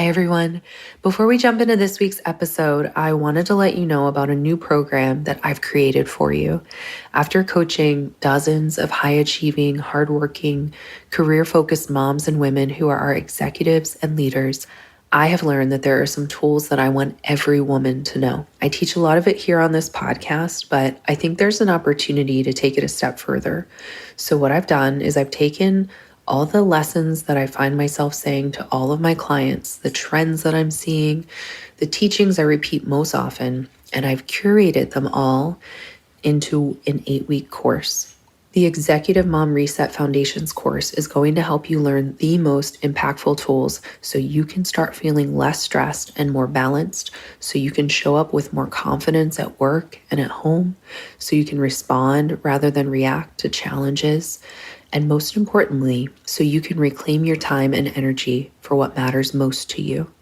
Hi, everyone. Before we jump into this week's episode, I wanted to let you know about a new program that I've created for you. After coaching dozens of high achieving, hardworking, career focused moms and women who are our executives and leaders, I have learned that there are some tools that I want every woman to know. I teach a lot of it here on this podcast, but I think there's an opportunity to take it a step further. So, what I've done is I've taken all the lessons that I find myself saying to all of my clients, the trends that I'm seeing, the teachings I repeat most often, and I've curated them all into an 8-week course. The Executive Mom Reset Foundations course is going to help you learn the most impactful tools so you can start feeling less stressed and more balanced, so you can show up with more confidence at work and at home, so you can respond rather than react to challenges, and most importantly, so you can reclaim your time and energy for what matters most to you.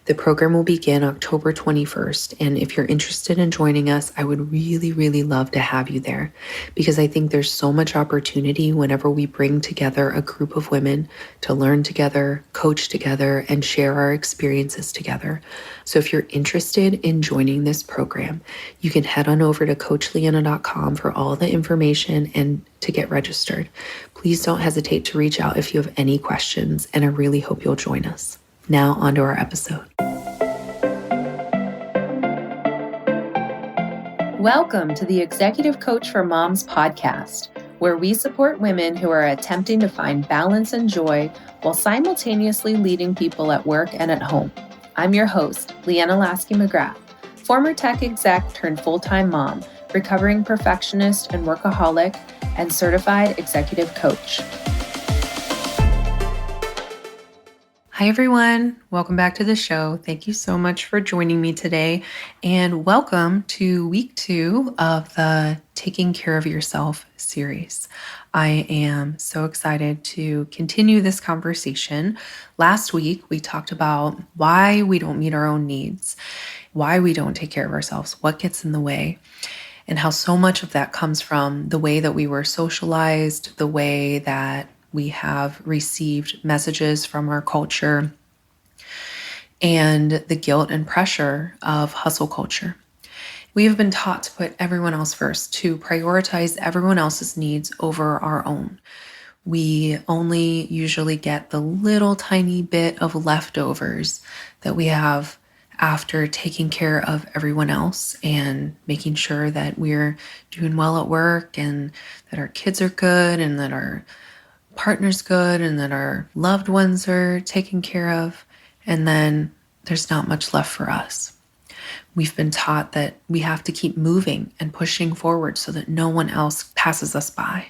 The program will begin October 21st, and if you're interested in joining us, I would really, really love to have you there because I think there's so much opportunity whenever we bring together a group of women to learn together, coach together, and share our experiences together. So if you're interested in joining this program, you can head on over to coachleanna.com for all the information and to get registered. Please don't hesitate to reach out if you have any questions, and I really hope you'll join us. Now, on to our episode. Welcome to the Executive Coach for Moms podcast, where we support women who are attempting to find balance and joy while simultaneously leading people at work and at home. I'm your host, Leanna McGrath, former tech exec turned full-time mom, recovering perfectionist and workaholic, and certified executive coach. Hi, everyone. Welcome back to the show. Thank you so much for joining me today, and welcome to week 2 of the Taking Care of Yourself series. I am so excited to continue this conversation. Last week, we talked about why we don't meet our own needs, why we don't take care of ourselves, what gets in the way, and how so much of that comes from the way that we were socialized, the way that we have received messages from our culture, and the guilt and pressure of hustle culture. We have been taught to put everyone else first, to prioritize everyone else's needs over our own. We only usually get the little tiny bit of leftovers that we have after taking care of everyone else and making sure that we're doing well at work and that our kids are good and that our partner's good and that our loved ones are taken care of, and then there's not much left for us. We've been taught that we have to keep moving and pushing forward so that no one else passes us by.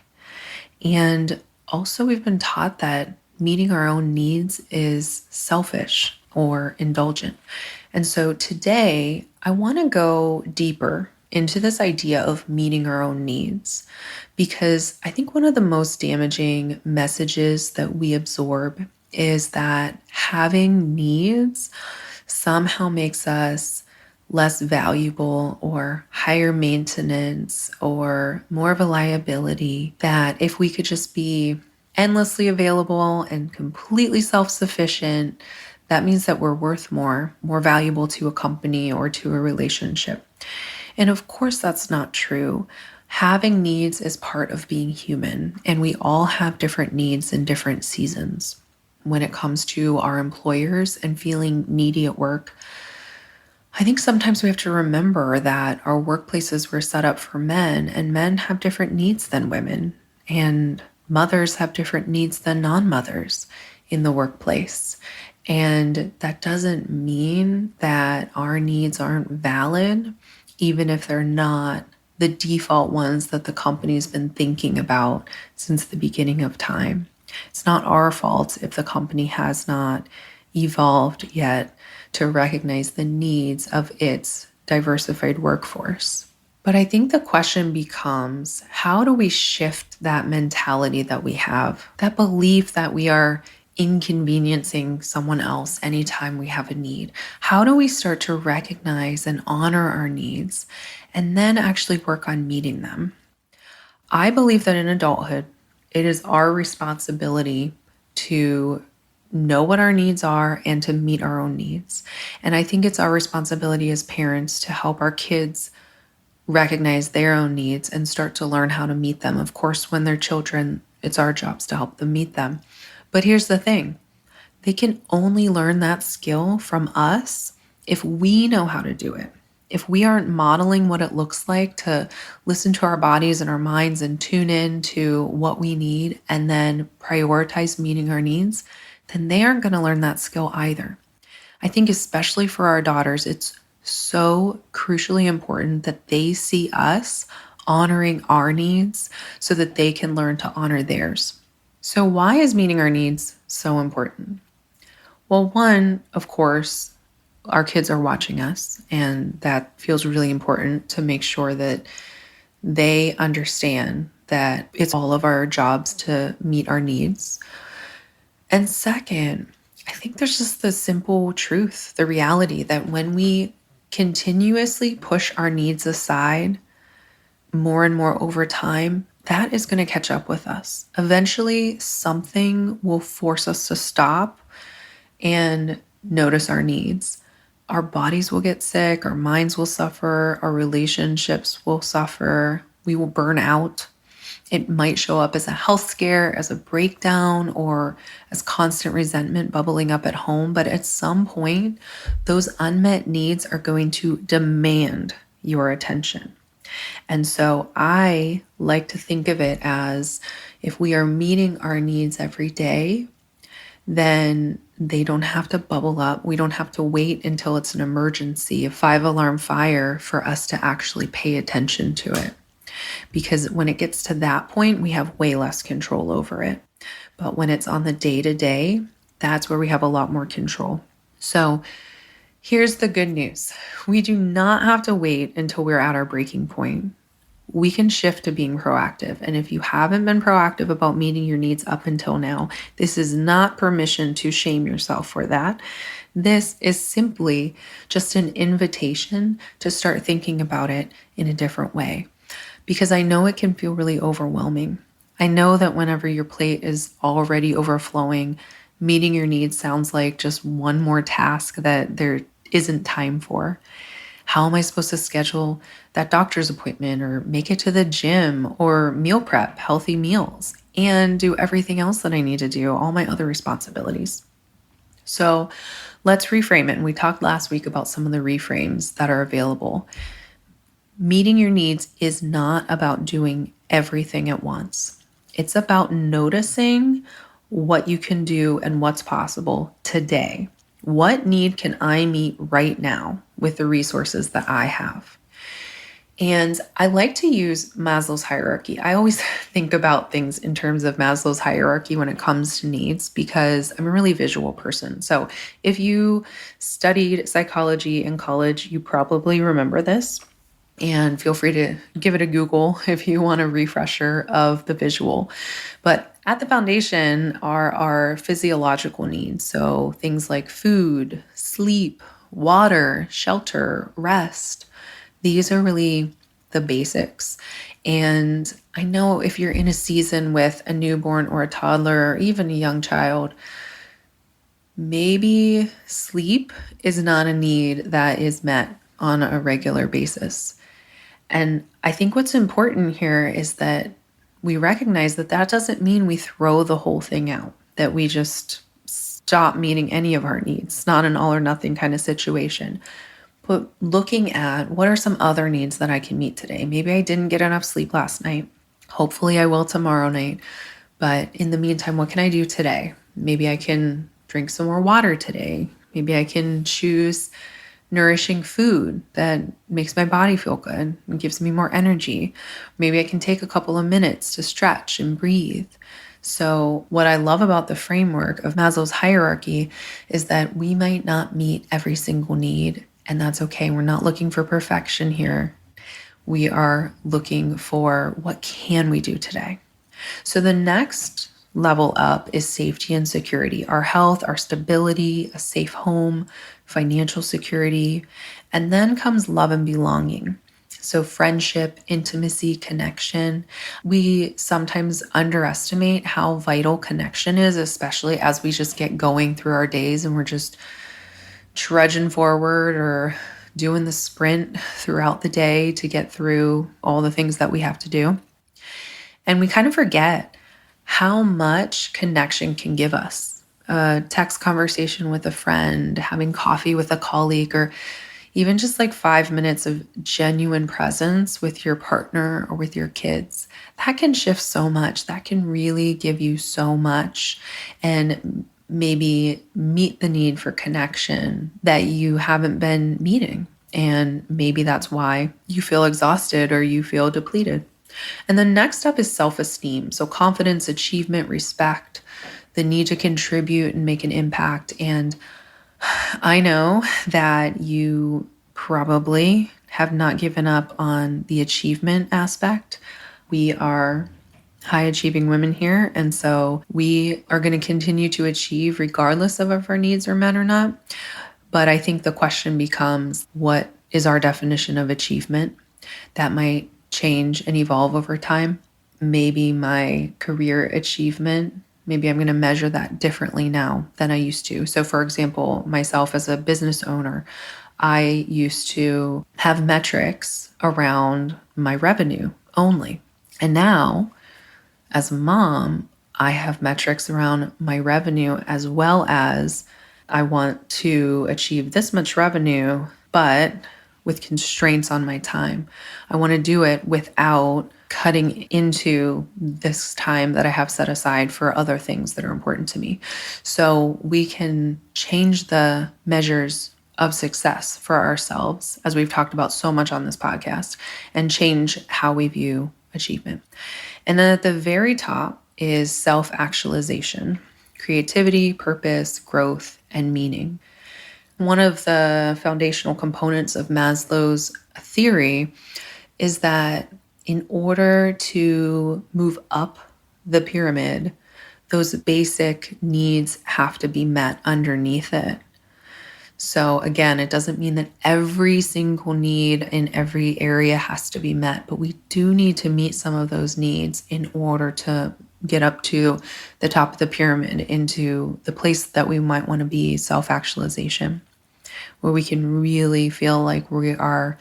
And also we've been taught that meeting our own needs is selfish or indulgent. And so today I want to go deeper into this idea of meeting our own needs, because I think one of the most damaging messages that we absorb is that having needs somehow makes us less valuable or higher maintenance or more of a liability, that if we could just be endlessly available and completely self-sufficient, that means that we're worth more valuable to a company or to a relationship. And of course, that's not true. Having needs is part of being human, and we all have different needs in different seasons. When it comes to our employers and feeling needy at work, I think sometimes we have to remember that our workplaces were set up for men, and men have different needs than women, and mothers have different needs than non-mothers in the workplace. And that doesn't mean that our needs aren't valid, even if they're not the default ones that the company's been thinking about since the beginning of time. It's not our fault if the company has not evolved yet to recognize the needs of its diversified workforce. But I think the question becomes, how do we shift that mentality that we have, that belief that we are inconveniencing someone else anytime we have a need? How do we start to recognize and honor our needs and then actually work on meeting them? I believe that in adulthood, it is our responsibility to know what our needs are and to meet our own needs. And I think it's our responsibility as parents to help our kids recognize their own needs and start to learn how to meet them. Of course, when they're children, it's our jobs to help them meet them. But here's the thing, they can only learn that skill from us if we know how to do it. If we aren't modeling what it looks like to listen to our bodies and our minds and tune in to what we need and then prioritize meeting our needs, then they aren't going to learn that skill either. I think especially for our daughters, it's so crucially important that they see us honoring our needs so that they can learn to honor theirs. So why is meeting our needs so important? Well, one, of course, our kids are watching us, and that feels really important to make sure that they understand that it's all of our jobs to meet our needs. And second, I think there's just the simple truth, the reality that when we continuously push our needs aside more and more over time, that is going to catch up with us. Eventually, something will force us to stop and notice our needs. Our bodies will get sick, our minds will suffer, our relationships will suffer, we will burn out. It might show up as a health scare, as a breakdown, or as constant resentment bubbling up at home. But at some point, those unmet needs are going to demand your attention. And so I like to think of it as if we are meeting our needs every day, then they don't have to bubble up. We don't have to wait until it's an emergency, a 5-alarm fire, for us to actually pay attention to it. Because when it gets to that point, we have way less control over it. But when it's on the day-to-day, that's where we have a lot more control. So here's the good news. We do not have to wait until we're at our breaking point. We can shift to being proactive. And if you haven't been proactive about meeting your needs up until now, this is not permission to shame yourself for that. This is simply just an invitation to start thinking about it in a different way. Because I know it can feel really overwhelming. I know that whenever your plate is already overflowing, meeting your needs sounds like just one more task that there isn't time for. How am I supposed to schedule that doctor's appointment or make it to the gym or meal prep healthy meals and do everything else that I need to do, all my other responsibilities? So let's reframe it. And we talked last week about some of the reframes that are available. Meeting your needs is not about doing everything at once. It's about noticing what you can do and what's possible today. What need can I meet right now with the resources that I have? And I like to use Maslow's hierarchy. I always think about things in terms of Maslow's hierarchy when it comes to needs because I'm a really visual person. So if you studied psychology in college, you probably remember this. And feel free to give it a Google if you want a refresher of the visual. But at the foundation are our physiological needs. So things like food, sleep, water, shelter, rest. These are really the basics. And I know if you're in a season with a newborn or a toddler or even a young child, maybe sleep is not a need that is met on a regular basis. And I think what's important here is that we recognize that that doesn't mean we throw the whole thing out, that we just stop meeting any of our needs. It's not an all or nothing kind of situation. But looking at what are some other needs that I can meet today? Maybe I didn't get enough sleep last night. Hopefully I will tomorrow night. But in the meantime, what can I do today? Maybe I can drink some more water today. Maybe I can choose nourishing food that makes my body feel good and gives me more energy. Maybe I can take a couple of minutes to stretch and breathe. So what I love about the framework of Maslow's hierarchy is that we might not meet every single need, and that's okay. We're not looking for perfection here. We are looking for what can we do today. So the next level up is safety and security, our health, our stability, a safe home, financial security, and then comes love and belonging. So friendship, intimacy, connection. We sometimes underestimate how vital connection is, especially as we just get going through our days and we're just trudging forward or doing the sprint throughout the day to get through all the things that we have to do. And we kind of forget how much connection can give us. A text conversation with a friend, having coffee with a colleague, or even just like 5 minutes of genuine presence with your partner or with your kids. That can shift so much. That can really give you so much and maybe meet the need for connection that you haven't been meeting. And maybe that's why you feel exhausted or you feel depleted. And then next up is self-esteem. So confidence, achievement, respect, the need to contribute and make an impact. And I know that you probably have not given up on the achievement aspect. We are high achieving women here. And so we are going to continue to achieve regardless of if our needs are met or not. But I think the question becomes, what is our definition of achievement? That might change and evolve over time. Maybe my career achievement, maybe I'm going to measure that differently now than I used to. So, for example, myself as a business owner, I used to have metrics around my revenue only. And now, as a mom, I have metrics around my revenue as well as I want to achieve this much revenue, but with constraints on my time. I want to do it without cutting into this time that I have set aside for other things that are important to me. So we can change the measures of success for ourselves, as we've talked about so much on this podcast, and change how we view achievement. And then at the very top is self-actualization, creativity, purpose, growth, and meaning. One of the foundational components of Maslow's theory is that in order to move up the pyramid, those basic needs have to be met underneath it. So again, it doesn't mean that every single need in every area has to be met, but we do need to meet some of those needs in order to get up to the top of the pyramid, into the place that we might want to be, self-actualization, where we can really feel like we are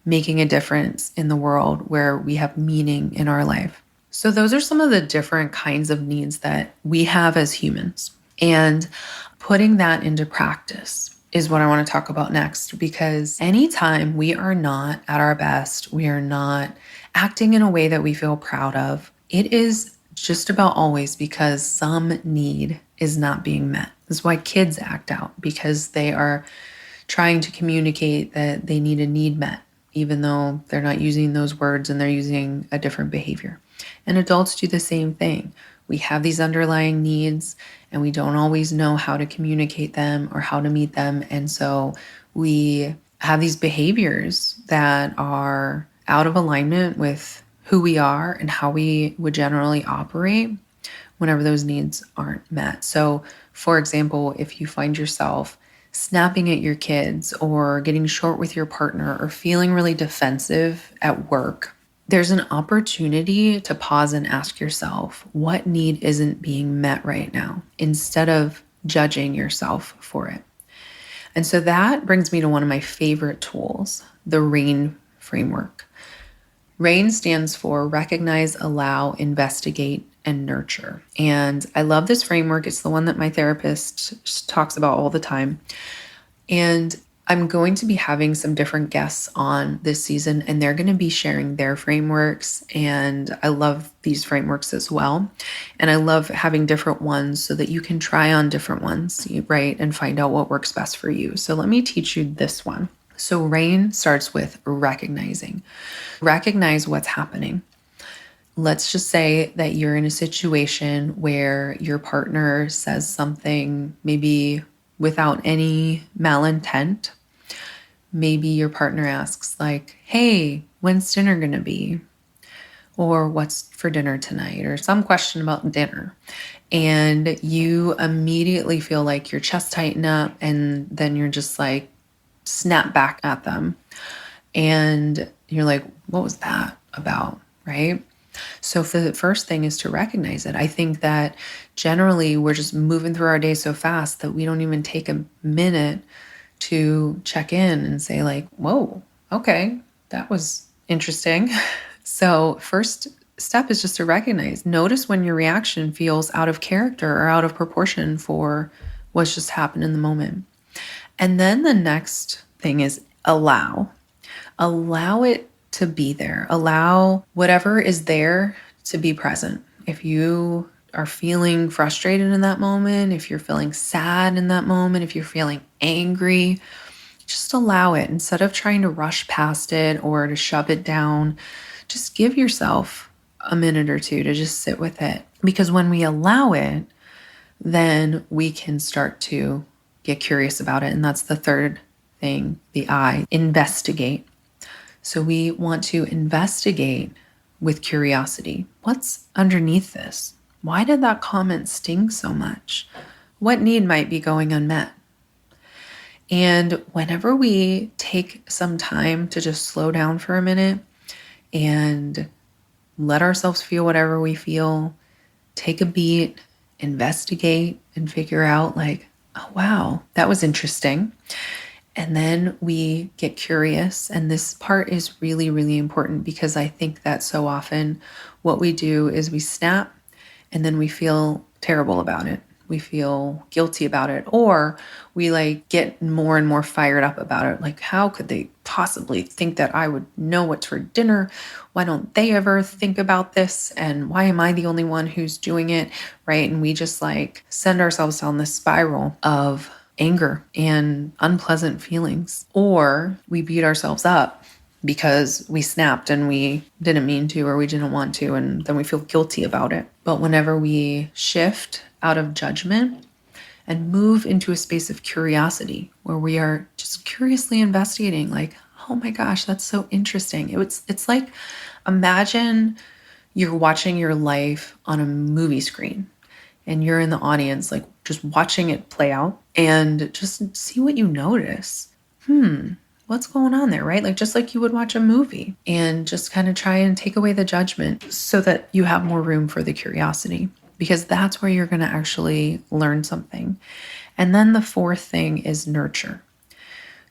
making a difference in the world, where we have meaning in our life. So those are some of the different kinds of needs that we have as humans. And putting that into practice is what I want to talk about next, because anytime we are not at our best, we are not acting in a way that we feel proud of, it is just about always because some need is not being met. This is why kids act out, because they are trying to communicate that they need a need met, even though they're not using those words and they're using a different behavior. And adults do the same thing. We have these underlying needs and we don't always know how to communicate them or how to meet them. And so we have these behaviors that are out of alignment with who we are and how we would generally operate whenever those needs aren't met. So, for example, if you find yourself snapping at your kids or getting short with your partner or feeling really defensive at work, there's an opportunity to pause and ask yourself, what need isn't being met right now, instead of judging yourself for it. And so that brings me to one of my favorite tools, the RAIN framework. RAIN stands for recognize, allow, investigate, and nurture. And I love this framework. It's the one that my therapist talks about all the time. And I'm going to be having some different guests on this season, and they're going to be sharing their frameworks. And I love these frameworks as well. And I love having different ones so that you can try on different ones, right? And find out what works best for you. So let me teach you this one. So RAIN starts with recognizing. Recognize what's happening. Let's just say that you're in a situation where your partner says something maybe without any malintent. Maybe your partner asks like, hey, when's dinner going to be? Or what's for dinner tonight? Or some question about dinner. And you immediately feel like your chest tighten up, and then you're just like, snap back at them. And You're like, what was that about? Right? So the first thing is to recognize it. I think that generally we're just moving through our day so fast that we don't even take a minute to check in and say like, whoa, okay, that was interesting. So first step is just to recognize, notice when your reaction feels out of character or out of proportion for what's just happened in the moment. And then the next thing is allow it to be there. Allow whatever is there to be present. If you are feeling frustrated in that moment, if you're feeling sad in that moment, if you're feeling angry, just allow it. Instead of trying to rush past it or to shove it down, just give yourself a minute or two to just sit with it. Because when we allow it, then we can start to get curious about it. And that's the third thing, the I, investigate. So we want to investigate with curiosity. What's underneath this? Why did that comment sting so much? What need might be going unmet? And whenever we take some time to just slow down for a minute and let ourselves feel whatever we feel, take a beat, investigate, and figure out like, oh, wow, that was interesting. And then we get curious. And this part is really, really important because I think that so often what we do is we snap and then we feel terrible about it. We feel guilty about it, or we like get more and more fired up about it. Like, how could they possibly think that I would know what's for dinner? Why don't they ever think about this? And why am I the only one who's doing it? Right. And we just like send ourselves down this spiral of anger and unpleasant feelings, or we beat ourselves up because we snapped and we didn't mean to, or we didn't want to, and then we feel guilty about it. But whenever we shift out of judgment and move into a space of curiosity where we are just curiously investigating, like, oh my gosh, that's so interesting. It's like, imagine you're watching your life on a movie screen and you're in the audience, like just watching it play out, and just see what you notice. What's going on there, right? Like just like you would watch a movie, and just kind of try and take away the judgment so that you have more room for the curiosity, because that's where you're going to actually learn something. And then the fourth thing is nurture.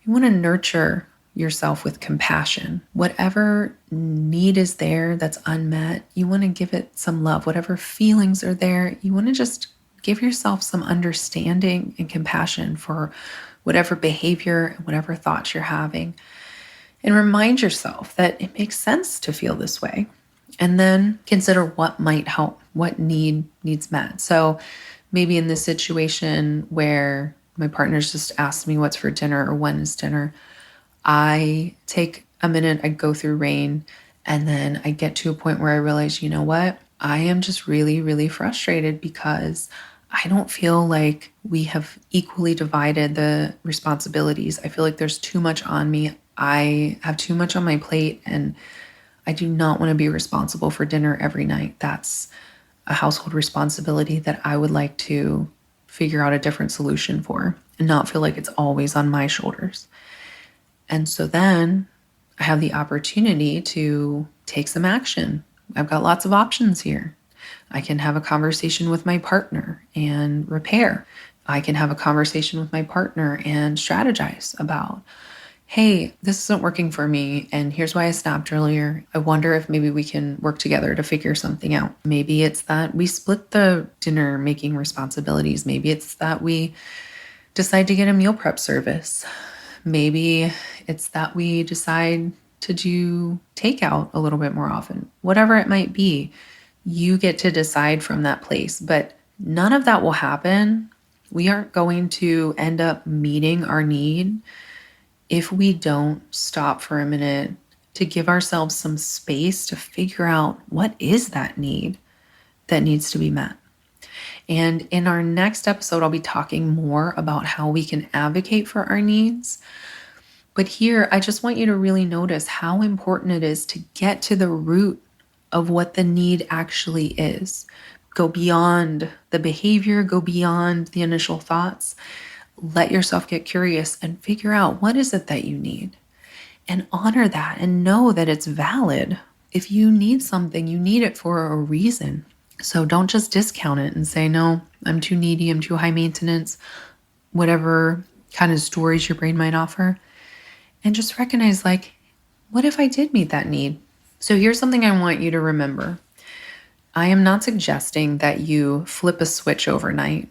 You want to nurture yourself with compassion. Whatever need is there that's unmet, you want to give it some love. Whatever feelings are there, you want to just give yourself some understanding and compassion for whatever behavior and whatever thoughts you're having. And remind yourself that it makes sense to feel this way. And then consider what might help, what needs met. So maybe in this situation where my partner's just asked me what's for dinner or when is dinner, I take a minute, I go through rain, and then I get to a point where I realize, you know what? I am just really, really frustrated because I don't feel like we have equally divided the responsibilities. I feel like there's too much on me. I have too much on my plate, and I do not want to be responsible for dinner every night. That's a household responsibility that I would like to figure out a different solution for and not feel like it's always on my shoulders. And so then I have the opportunity to take some action. I've got lots of options here. I can have a conversation with my partner and repair. I can have a conversation with my partner and strategize about, hey, this isn't working for me, and here's why I snapped earlier. I wonder if maybe we can work together to figure something out. Maybe it's that we split the dinner making responsibilities. Maybe it's that we decide to get a meal prep service. Maybe it's that we decide to do takeout a little bit more often. Whatever it might be, you get to decide from that place. But none of that will happen. We aren't going to end up meeting our need if we don't stop for a minute to give ourselves some space to figure out what is that need that needs to be met. And in our next episode, I'll be talking more about how we can advocate for our needs. But here, I just want you to really notice how important it is to get to the root of what the need actually is. Go beyond the behavior, go beyond the initial thoughts. Let yourself get curious and figure out, what is it that you need? and honor that and know that it's valid. If you need something, you need it for a reason. So don't just discount it and say, no, I'm too needy, I'm too high maintenance, whatever kind of stories your brain might offer. And just recognize, like, what if I did meet that need? So here's something I want you to remember. I am not suggesting that you flip a switch overnight.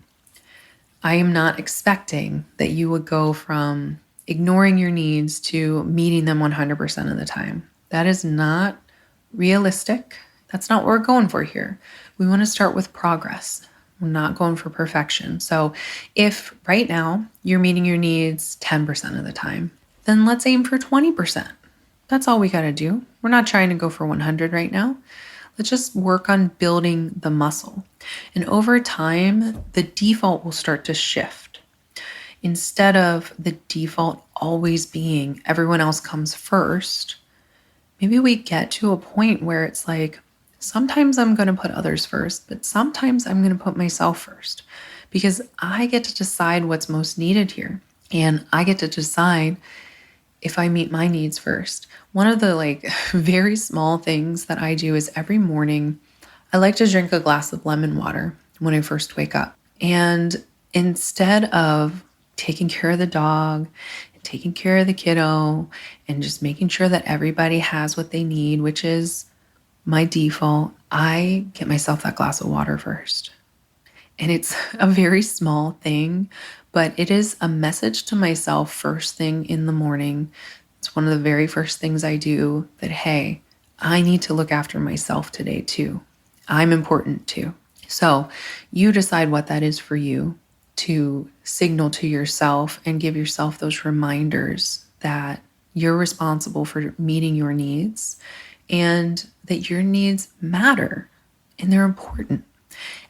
I am not expecting that you would go from ignoring your needs to meeting them 100% of the time. That is not realistic. That's not what we're going for here. We want to start with progress. We're not going for perfection. So if right now you're meeting your needs 10% of the time, then let's aim for 20%. That's all we got to do. We're not trying to go for 100 right now. Let's just work on building the muscle. And over time, the default will start to shift. Instead of the default always being everyone else comes first, maybe we get to a point where it's like, sometimes I'm going to put others first, but sometimes I'm going to put myself first because I get to decide what's most needed here. And I get to decide if I meet my needs first. One of the very small things that I do is every morning, I like to drink a glass of lemon water when I first wake up. And instead of taking care of the dog, and taking care of the kiddo, and just making sure that everybody has what they need, which is my default, I get myself that glass of water first. And it's a very small thing, but it is a message to myself first thing in the morning. It's one of the very first things I do that, hey, I need to look after myself today too. I'm important too. So you decide what that is for you to signal to yourself and give yourself those reminders that you're responsible for meeting your needs and that your needs matter and they're important.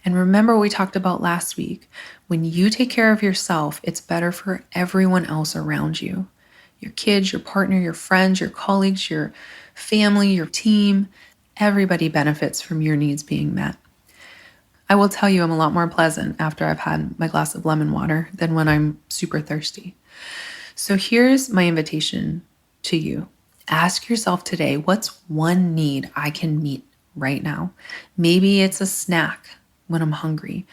And remember what we talked about last week. When you take care of yourself, it's better for everyone else around you. Your kids, your partner, your friends, your colleagues, your family, your team. Everybody benefits from your needs being met. I will tell you I'm a lot more pleasant after I've had my glass of lemon water than when I'm super thirsty. So here's my invitation to you. Ask yourself today, what's one need I can meet right now? Maybe it's a snack when I'm hungry.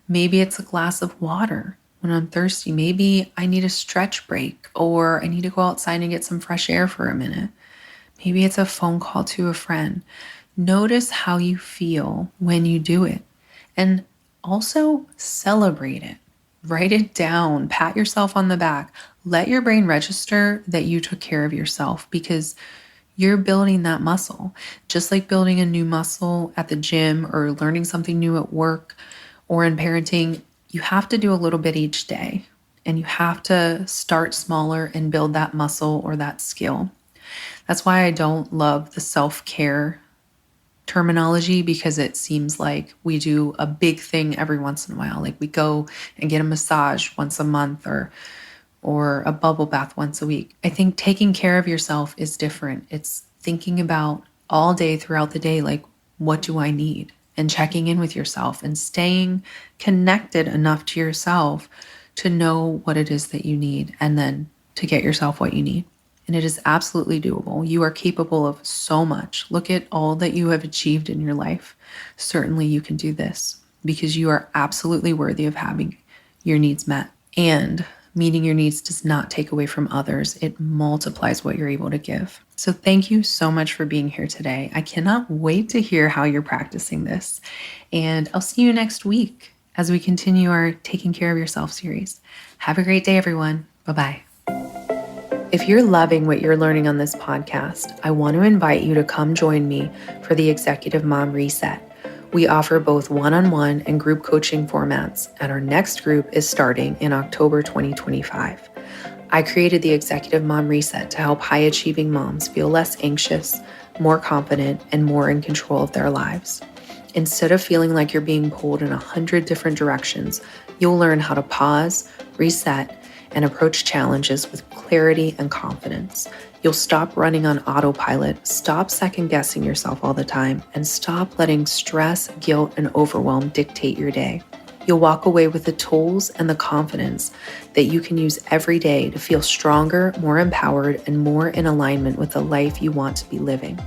Maybe it's a glass of water when I'm thirsty. Maybe I need a stretch break or I need to go outside and get some fresh air for a minute. Maybe it's a phone call to a friend. Notice how you feel when you do it and also celebrate it. Write it down, pat yourself on the back. Let your brain register that you took care of yourself because you're building that muscle, just like building a new muscle at the gym or learning something new at work or in parenting. You have to do a little bit each day and you have to start smaller and build that muscle or that skill. That's why I don't love the self-care terminology because it seems like we do a big thing every once in a while. Like we go and get a massage once a month or a bubble bath once a week. I think taking care of yourself is different. It's thinking about all day throughout the day, like, what do I need? And checking in with yourself and staying connected enough to yourself to know what it is that you need and then to get yourself what you need. And it is absolutely doable. You are capable of so much. Look at all that you have achieved in your life. Certainly you can do this because you are absolutely worthy of having your needs met. And meeting your needs does not take away from others. It multiplies what you're able to give. So thank you so much for being here today. I cannot wait to hear how you're practicing this. And I'll see you next week as we continue our Taking Care of Yourself series. Have a great day, everyone. Bye-bye. If you're loving what you're learning on this podcast, I want to invite you to come join me for the Executive Mom Reset. We offer both one-on-one and group coaching formats, and our next group is starting in October 2025. I created the Executive Mom Reset to help high-achieving moms feel less anxious, more confident, and more in control of their lives. Instead of feeling like you're being pulled in 100 different directions, you'll learn how to pause, reset, and approach challenges with clarity and confidence. You'll stop running on autopilot, stop second-guessing yourself all the time, and stop letting stress, guilt, and overwhelm dictate your day. You'll walk away with the tools and the confidence that you can use every day to feel stronger, more empowered, and more in alignment with the life you want to be living.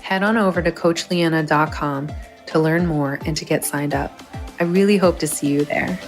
Head on over to coachleanna.com to learn more and to get signed up. I really hope to see you there.